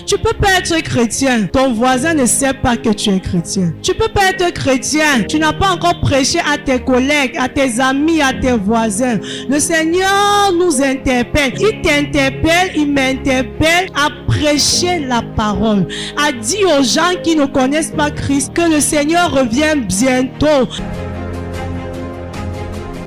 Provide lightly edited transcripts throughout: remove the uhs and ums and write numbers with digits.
Tu peux pas être chrétien, ton voisin ne sait pas que tu es chrétien. Tu peux pas être chrétien, tu n'as pas encore prêché à tes collègues, à tes amis, à tes voisins. Le Seigneur nous interpelle, il t'interpelle, il m'interpelle à prêcher la parole, à dire aux gens qui ne connaissent pas Christ que le Seigneur revient bientôt.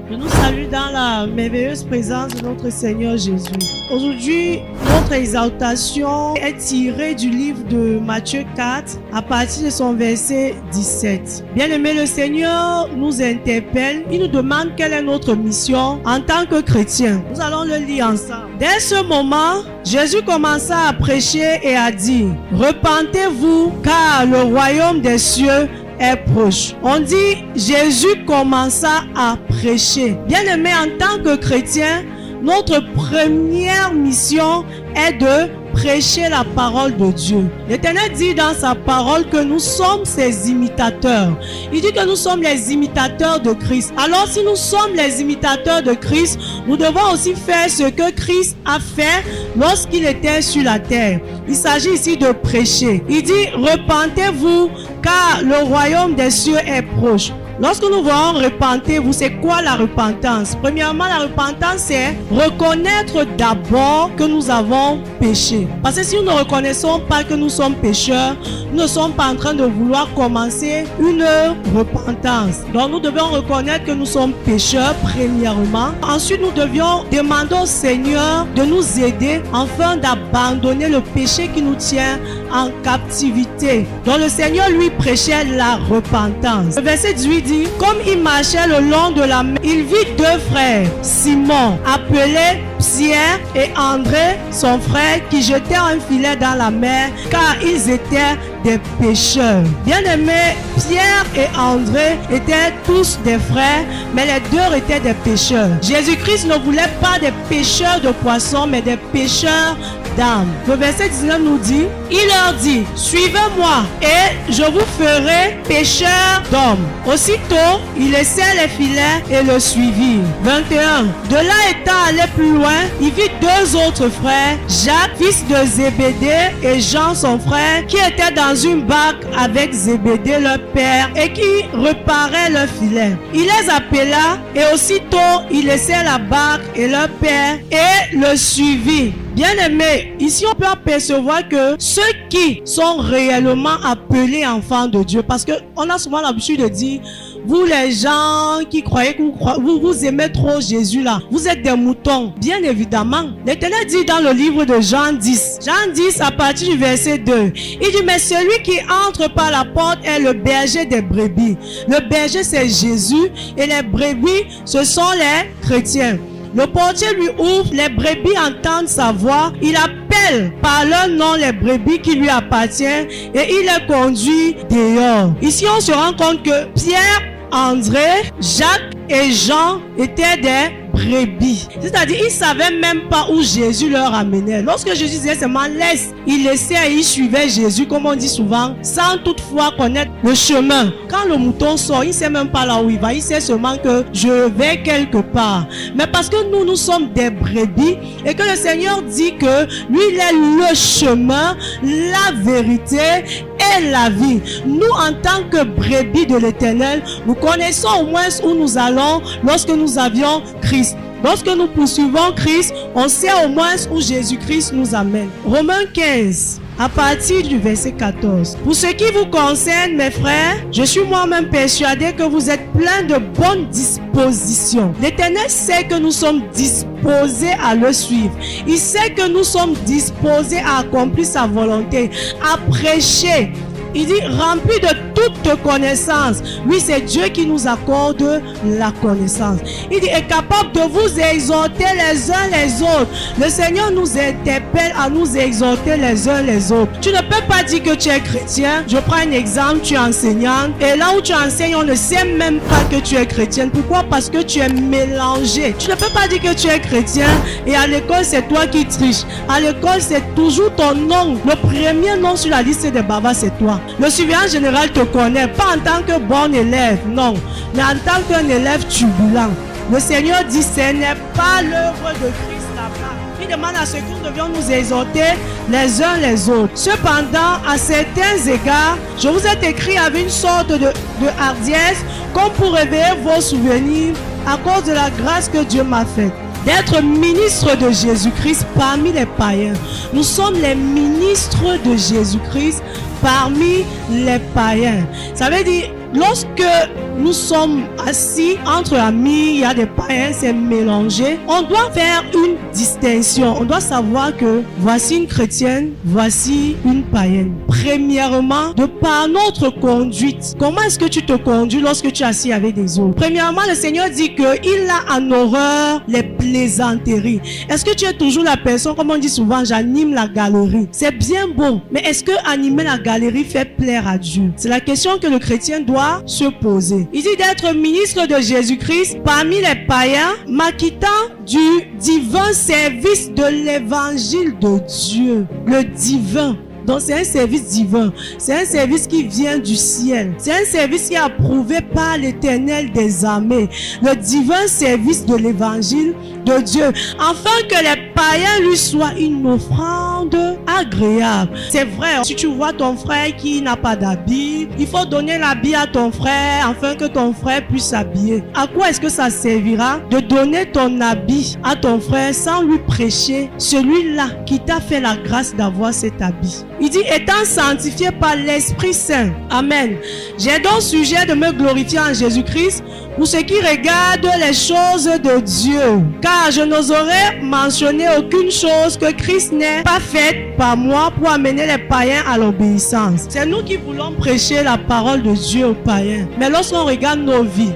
Je nous salue dans la merveilleuse présence de notre Seigneur Jésus. Aujourd'hui, notre exaltation est tirée du livre de Matthieu 4 à partir de son verset 17. Bien-aimé, le Seigneur nous interpelle. Il nous demande quelle est notre mission en tant que chrétiens. Nous allons le lire ensemble. Dès ce moment, Jésus commença à prêcher et à dire: « Repentez-vous, car le royaume des cieux est proche. » On dit Jésus commença à prêcher. Bien-aimé, en tant que chrétien, notre première mission est de prêcher la parole de Dieu. L'Éternel dit dans sa parole que nous sommes ses imitateurs. Il dit que nous sommes les imitateurs de Christ. Alors si nous sommes les imitateurs de Christ, nous devons aussi faire ce que Christ a fait lorsqu'il était sur la terre. Il s'agit ici de prêcher. Il dit: repentez-vous, car le royaume des cieux est proche. Lorsque nous voyons repentez-vous, c'est quoi la repentance? Premièrement, la repentance, c'est reconnaître d'abord que nous avons péché. Parce que si nous ne reconnaissons pas que nous sommes pécheurs, nous ne sommes pas en train de vouloir commencer une repentance. Donc nous devons reconnaître que nous sommes pécheurs premièrement. Ensuite, nous devions demander au Seigneur de nous aider afin d'abandonner le péché qui nous tient en captivité. Donc le Seigneur lui prêchait la repentance. Le verset 18 dit: comme il marchait le long de la mer, il vit deux frères, Simon, appelé Pierre, et André, son frère, qui jetaient un filet dans la mer, car ils étaient des pécheurs. Bien-aimés, Pierre et André étaient tous des frères, mais les deux étaient des pécheurs. Jésus-Christ ne voulait pas des pécheurs de poissons, mais des pécheurs d'âme. Le verset 19 nous dit: il leur dit: suivez-moi et je vous ferai pécheurs d'hommes. Aussitôt, il laissait les filets et le suivit. 21. De là étant allé plus loin, il vit deux autres frères, Jacques, fils de Zébédée, et Jean, son frère, qui étaient dans une barque avec Zébédée, leur père, et qui reparaient leur filet. Il les appela et aussitôt, il laissait la barque et leur père et le suivit. Bien-aimés, ici on peut apercevoir que ceux qui sont réellement appelés enfants de Dieu, parce qu'on a souvent l'habitude de dire: vous les gens qui croyez que vous aimez trop Jésus là, vous êtes des moutons. Bien évidemment, l'Éternel dit dans le livre de Jean 10, Jean 10 à partir du verset 2, il dit: mais celui qui entre par la porte est le berger des brebis. Le berger, c'est Jésus, et les brebis, ce sont les chrétiens. Le portier lui ouvre, les brebis entendent sa voix, il appelle par leur nom les brebis qui lui appartiennent et il les conduit dehors. Ici, on se rend compte que Pierre, André, Jacques et Jean étaient des brebis. C'est-à-dire, ils ne savaient même pas où Jésus leur amenait. Lorsque Jésus disait seulement laisse, ils laissaient et ils suivaient Jésus, comme on dit souvent, sans toutefois connaître le chemin. Quand le mouton sort, il ne sait même pas là où il va. Il sait seulement que je vais quelque part. Mais parce que nous sommes des brebis et que le Seigneur dit que lui, il est le chemin, la vérité et la vie. Nous, en tant que brebis de l'Éternel, nous connaissons au moins où nous allons lorsque nous avions Christ. Lorsque nous poursuivons Christ, on sait au moins où Jésus-Christ nous amène. Romains 15, à partir du verset 14. Pour ce qui vous concerne, mes frères, je suis moi-même persuadé que vous êtes pleins de bonnes dispositions. L'Éternel sait que nous sommes disposés à le suivre. Il sait que nous sommes disposés à accomplir sa volonté, à prêcher. Il dit rempli de toute connaissance. Oui, c'est Dieu qui nous accorde la connaissance. Il dit est capable de vous exhorter les uns les autres. Le Seigneur nous interpelle à nous exhorter les uns les autres. Tu ne peux pas dire que tu es chrétien. Je prends un exemple, tu es enseignante. Et là où tu enseignes, on ne sait même pas que tu es chrétienne. Pourquoi? Parce que tu es mélangé. Tu ne peux pas dire que tu es chrétien et à l'école, c'est toi qui triches. À l'école, c'est toujours ton nom. Le premier nom sur la liste des bavards, c'est toi. Le surveillant général te connaît, pas en tant que bon élève, non, mais en tant qu'un élève turbulent. Le Seigneur dit, ce n'est pas l'œuvre de Christ là-bas. Il demande à ce que nous devions nous exhorter les uns les autres. Cependant, à certains égards, je vous ai écrit avec une sorte de hardiesse, comme pour réveiller vos souvenirs à cause de la grâce que Dieu m'a faite. D'être ministre de Jésus-Christ parmi les païens. Nous sommes les ministres de Jésus-Christ parmi les païens. Ça veut dire, lorsque nous sommes assis entre amis, il y a des païens, c'est mélangé. On doit faire une distinction. On doit savoir que voici une chrétienne, voici une païenne. Premièrement, de par notre conduite, comment est-ce que tu te conduis lorsque tu es assis avec des autres? Premièrement, le Seigneur dit qu'il a en horreur les plaisanteries. Est-ce que tu es toujours la personne, comme on dit souvent, j'anime la galerie? C'est bien beau, mais est-ce que animer la galerie fait plaire à Dieu? C'est la question que le chrétien doit se poser. Il dit d'être ministre de Jésus-Christ parmi les païens, m'acquittant du divin service de l'évangile de Dieu. Le divin. Donc c'est un service divin. C'est un service qui vient du ciel. C'est un service qui est approuvé par l'Éternel des armées. Le divin service de l'évangile de Dieu. Afin que les païens lui soient une offrande agréable. C'est vrai, si tu vois ton frère qui n'a pas d'habit, il faut donner l'habit à ton frère afin que ton frère puisse s'habiller. À quoi est-ce que ça servira de donner ton habit à ton frère sans lui prêcher celui-là qui t'a fait la grâce d'avoir cet habit? Il dit, étant sanctifié par l'Esprit Saint. Amen. J'ai donc sujet de me glorifier en Jésus-Christ pour ce qui regarde les choses de Dieu. Car je n'oserais mentionner aucune chose que Christ n'ait pas faite par moi pour amener les païens à l'obéissance. C'est nous qui voulons prêcher la parole de Dieu aux païens. Mais lorsqu'on regarde nos vies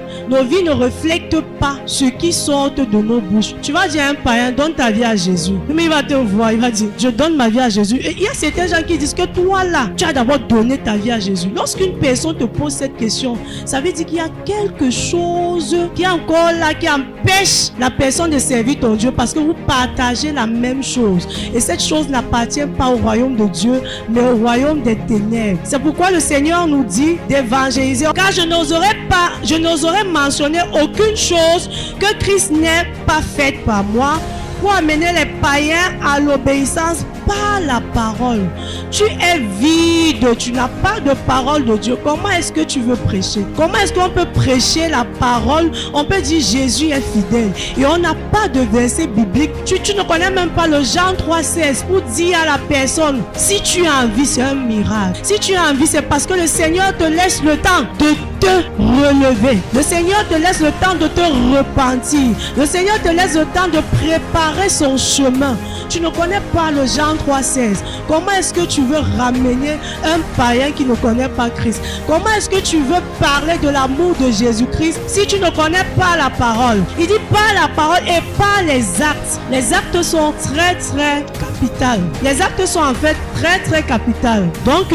ne reflètent pas ce qui sort de nos bouches. Tu vas dire à un païen, donne ta vie à Jésus. Mais il va te voir, il va dire, je donne ma vie à Jésus. Et il y a certains gens qui disent que toi là, tu as d'abord donné ta vie à Jésus. Lorsqu'une personne te pose cette question, ça veut dire qu'il y a quelque chose qui est encore là, qui empêche la personne de servir ton Dieu parce que vous partagez la même chose. Et cette chose n'appartient pas au royaume de Dieu, mais au royaume des ténèbres. C'est pourquoi le Seigneur nous dit d'évangéliser. Car je n'oserais mentionner aucune chose que Christ n'ait pas faite par moi pour amener les païens à l'obéissance par la parole. Tu es vide, tu n'as pas de parole de Dieu. Comment est-ce que tu veux prêcher? Comment est-ce qu'on peut prêcher la parole? On peut dire Jésus est fidèle et on n'a pas de verset biblique. Tu ne connais même pas le Jean 3,16 pour dire à la personne, si tu as envie, c'est un miracle. Si tu as envie, c'est parce que le Seigneur te laisse le temps de te relever. Le Seigneur te laisse le temps de te repentir. Le Seigneur te laisse le temps de préparer son chemin. Tu ne connais pas le Jean 3,16. Comment est-ce que tu veux ramener un païen qui ne connaît pas Christ? Comment est-ce que tu veux parler de l'amour de Jésus-Christ si tu ne connais pas la parole? Il dit pas la parole et pas les actes. Les actes sont très capitaux. Les actes sont en fait très capitaux. Donc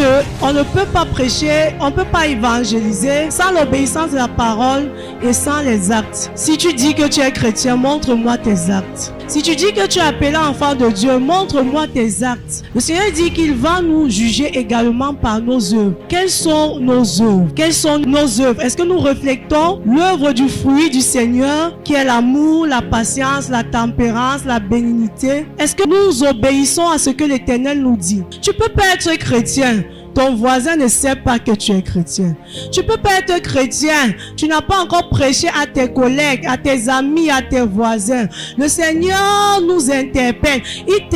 on ne peut pas prêcher, on ne peut pas évangéliser sans l'obéissance de la parole et sans les actes. Si tu dis que tu es chrétien, montre-moi tes actes. Si tu dis que tu es appelé enfant de Dieu, montre-moi tes actes. Le Seigneur dit qu'il va nous juger également par nos œuvres. Quelles sont nos œuvres? Quelles sont nos œuvres? Est-ce que nous reflétons l'œuvre du fruit du Seigneur, qui est l'amour, la patience, la tempérance, la bénignité? Est-ce que nous obéissons à ce que l'Éternel nous dit? Tu peux pas être chrétien. Ton voisin ne sait pas que tu es chrétien. Tu peux pas être chrétien. Tu n'as pas encore prêché à tes collègues, à tes amis, à tes voisins. Le Seigneur nous interpelle. Il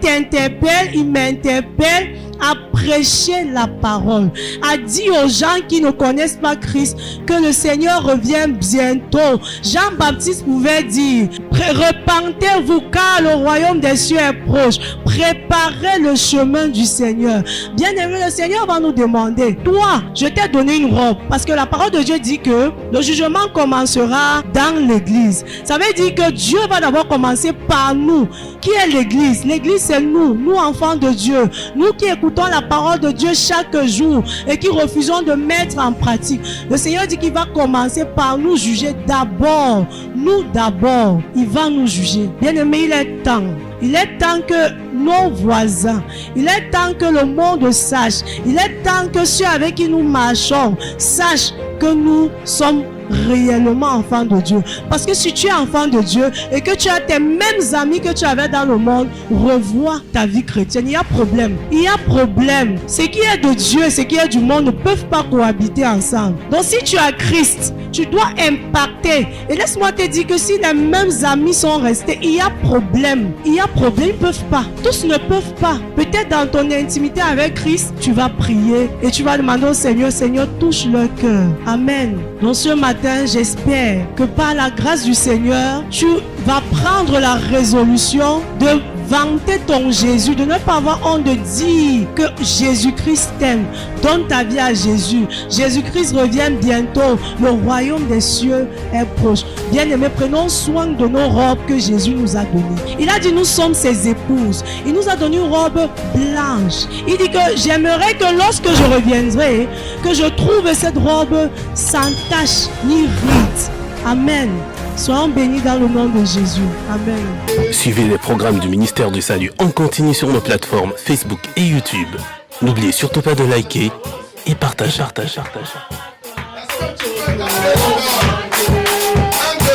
t'interpelle, il m'interpelle à prêcher la parole, à dire aux gens qui ne connaissent pas Christ que le Seigneur revient bientôt. Jean-Baptiste pouvait dire, repentez-vous car le royaume des cieux est proche. Préparez le chemin du Seigneur. Bien-aimé, le Seigneur va nous demander, toi, je t'ai donné une robe, parce que la parole de Dieu dit que le jugement commencera dans l'église. Ça veut dire que Dieu va d'abord commencer par nous. Qui est l'église? L'église, c'est nous enfants de Dieu, nous qui écoutons la parole de Dieu chaque jour et qui refusons de mettre en pratique. Le Seigneur dit qu'il va commencer par nous juger d'abord. Il va nous juger. Bien-aimé, il est temps que nos voisins. Il est temps que le monde sache. Il est temps que ceux avec qui nous marchons sachent que nous sommes réellement enfant de Dieu. Parce que si tu es enfant de Dieu et que tu as tes mêmes amis que tu avais dans le monde, revois ta vie chrétienne. Il y a problème. Il y a problème. Ce qui est de Dieu et ce qui est du monde ne peuvent pas cohabiter ensemble. Donc si tu as Christ, tu dois impacter. Et laisse-moi te dire que si les mêmes amis sont restés, il y a problème. Il y a problème. Ils ne peuvent pas. Tous ne peuvent pas. Peut-être dans ton intimité avec Christ, tu vas prier et tu vas demander au Seigneur, Seigneur, touche leur cœur. Amen. Donc ce matin, j'espère que par la grâce du Seigneur, tu vas prendre la résolution de vanter ton Jésus, de ne pas avoir honte de dire que Jésus-Christ t'aime. Donne ta vie à Jésus. Jésus-Christ revient bientôt. Le royaume des cieux est proche. Bien-aimés, prenons soin de nos robes que Jésus nous a données. Il a dit nous sommes ses épouses. Il nous a donné une robe blanche. Il dit que j'aimerais que lorsque je reviendrai, que je trouve cette robe sans tache ni ride. Amen. Soyons bénis dans le nom de Jésus. Amen. Suivez les programmes du ministère du Salut en continu sur nos plateformes Facebook et YouTube. N'oubliez surtout pas de liker et partager.